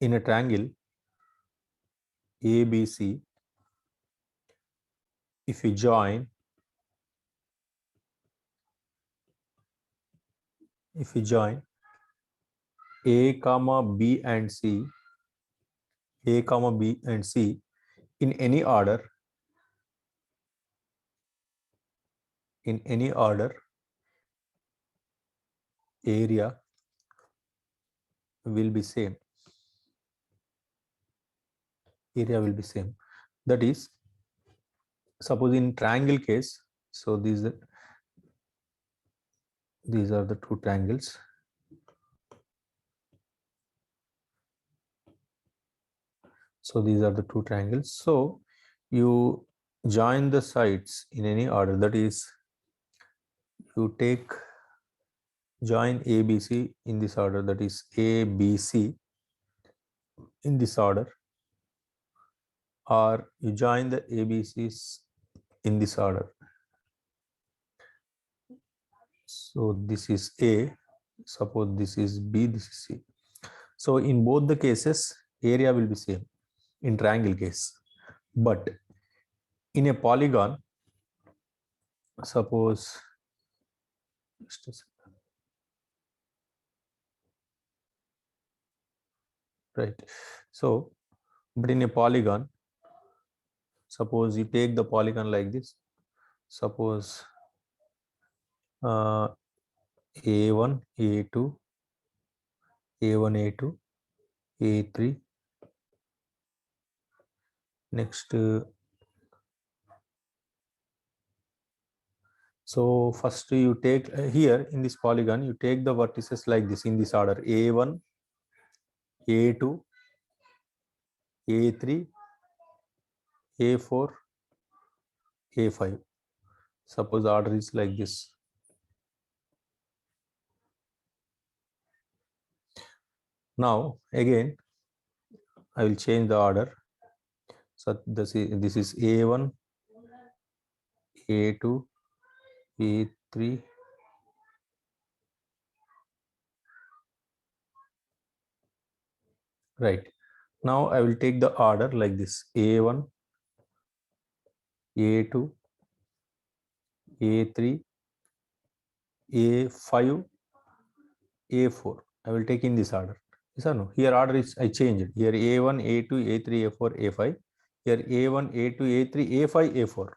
in a triangle ABC, if you join A comma B and C, A comma B and C in any order, area will be same. That is, suppose in triangle case, so these are the two triangles. So these are the two triangles. So you join the sides in any order. That is, you join ABC in this order. That is ABC in this order, or you join the ABCs in this order. So this is A. Suppose this is B. This is C. So in both the cases, area will be same in triangle case. But in a polygon, suppose right. So, but in a polygon, suppose you take the polygon like this. Suppose A1, A2, A1, A2, A3. Next, so first you take here in this polygon, you take the vertices like this in this order: A1, A2, A3, A4, A5. Suppose the order is like this. Now again, I will change the order. So this is A1, A2, A3. Right. Now I will take the order like this: A1, A2, A3, A5, A4. I will take in this order. Yes or no? Here order is I changed. Here A1, A2, A3, A4, A5. Here A1, A2, A3, A5, A4.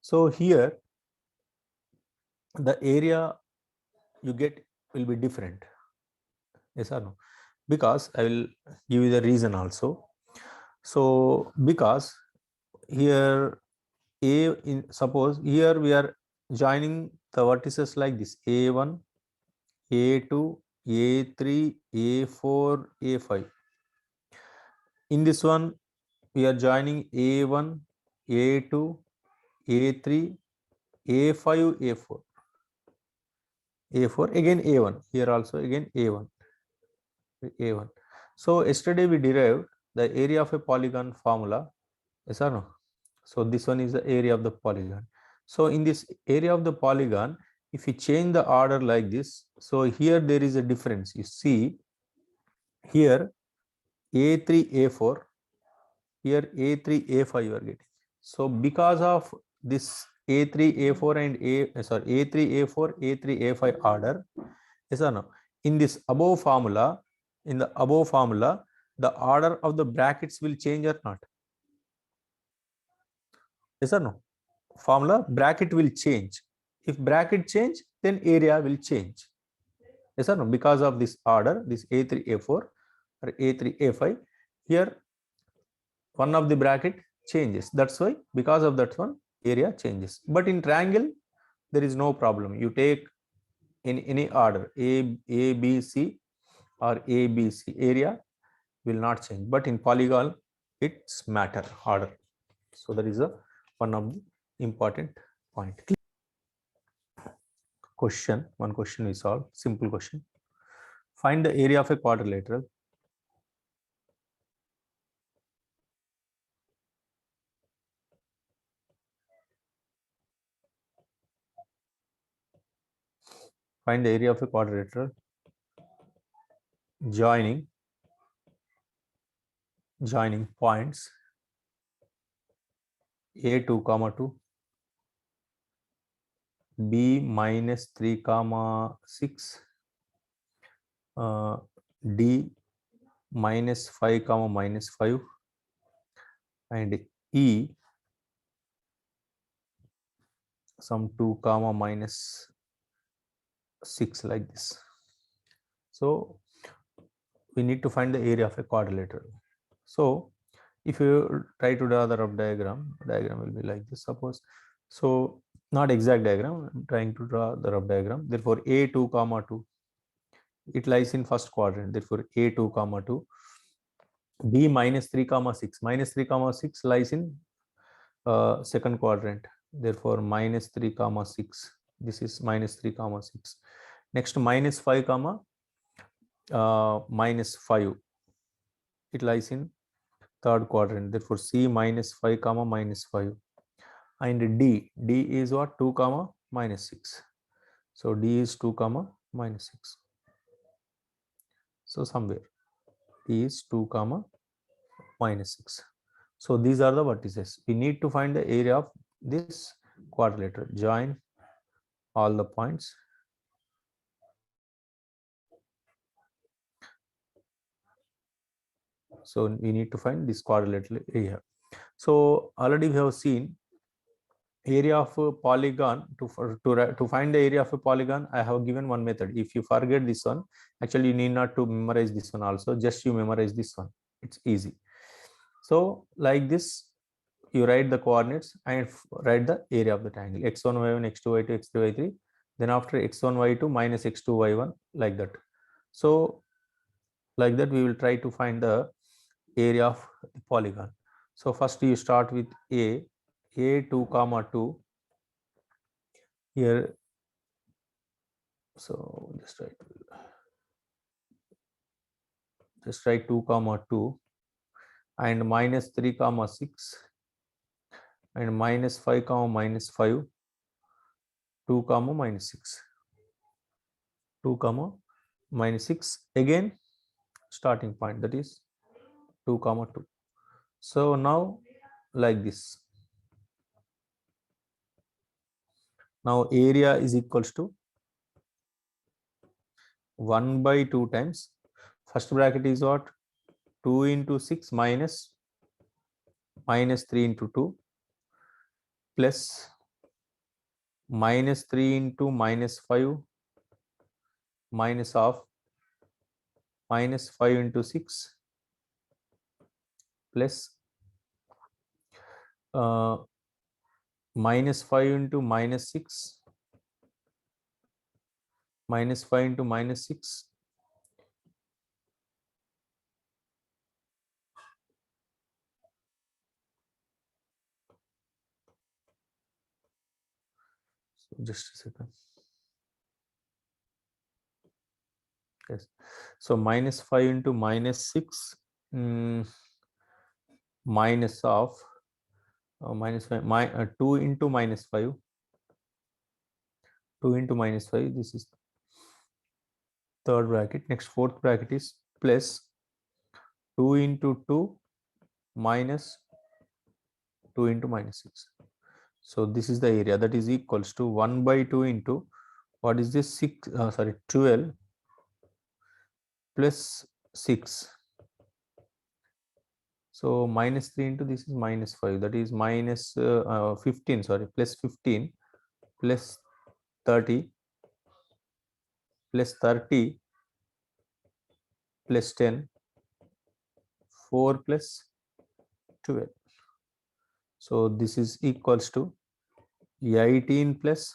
So here the area you get will be different. Yes or no? Because I will give you the reason also. So because here suppose here we are joining the vertices like this: A1, A2, A3, A4, A5. In this one, we are joining A1, A2, A3, A5, A4. A4 again A1. Here also again A1. A1. So yesterday we derived the area of a polygon formula. Yes or no? So this one is the area of the polygon. So in this area of the polygon, if you change the order like this, so here there is a difference. You see here A3, A4, here A3, A5 you are getting. So because of this A3, A4 and A3, A4, A3, A5 order, yes or no? In this above formula, the order of the brackets will change or not? Yes or no? Formula bracket will change. If bracket change, then area will change. Yes or no? Because of this order, this A3, A4 or A3, A5, here one of the bracket changes. That's why because of that one area changes. But in triangle, there is no problem. You take in any order A, B, C or A, B, C, area will not change. But in polygon, it's matter order. So that is one of the important point. One question we solve, simple question. Find the area of a quadrilateral. Find the area of a quadrilateral joining joining points a2 comma 2, b minus 3 comma 6, d minus 5 comma minus 5, and e some 2 comma minus 6, like this. So we need to find the area of a quadrilateral. So if you try to draw the rough diagram will be like this, suppose. So not exact diagram, I'm trying to draw the rough diagram. Therefore a2 comma 2, it lies in first quadrant. Therefore a2 comma 2, b minus 3 comma 6, minus 3 comma 6 lies in second quadrant. Therefore minus 3 comma 6, this is minus 3 comma 6. Next minus 5 comma minus 5, it lies in third quadrant. Therefore c minus 5 comma minus 5, and d is what, 2 comma minus 6. So d is 2 comma minus 6. So somewhere d is 2 comma minus 6. So these are the vertices. We need to find the area of this quadrilateral. Join all the points. So we need to find this quadrilateral area. So already we have seen area of a polygon. To find the area of a polygon, I have given one method. If you forget this one, actually you need not to memorize this one also, just you memorize this one, it's easy. So like this, you write the coordinates and write the area of the triangle, x1 y1 x2 y2 x3 y3, then after x1 y2 minus x2 y1, like that. So like that we will try to find the area of the polygon. So first you start with a2 comma 2 here. So just write 2 comma 2 and minus 3 comma 6 and minus 5 comma minus 5, 2 comma minus 6, 2 comma minus 6, again starting point, that is 2 comma 2. So now like this, now area is equals to 1 by 2 times, first bracket is what, 2 into 6 minus 3 into 2 plus minus 3 into minus 5 minus of minus 5 into 6 plus minus 5 into minus 6 minus 5 into minus 6 so just a second. Yes, so minus 5 into minus 6 minus of minus 5 2 into minus 5, 2 into minus 5, this is third bracket. Next fourth bracket is plus 2 into 2 minus 2 into minus 6. So this is the area, that is equals to 1 by 2 into what is this, 6 12 plus 6. So minus 3 into this is minus 5, that is minus 15, plus 15 plus 30 plus 30 plus 10, 4 plus 12. So this is equals to 18 plus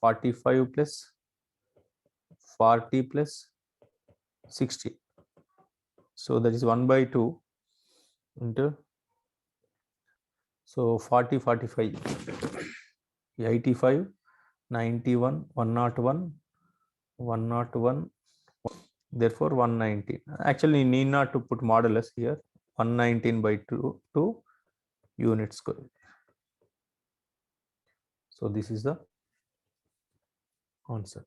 45 plus 40 plus 60. So that is 1 by 2 into, so 40, 45, 85, 91, 101, 101, therefore 119. Actually, you need not to put modulus here. 119 by 2 unit square. So this is the answer.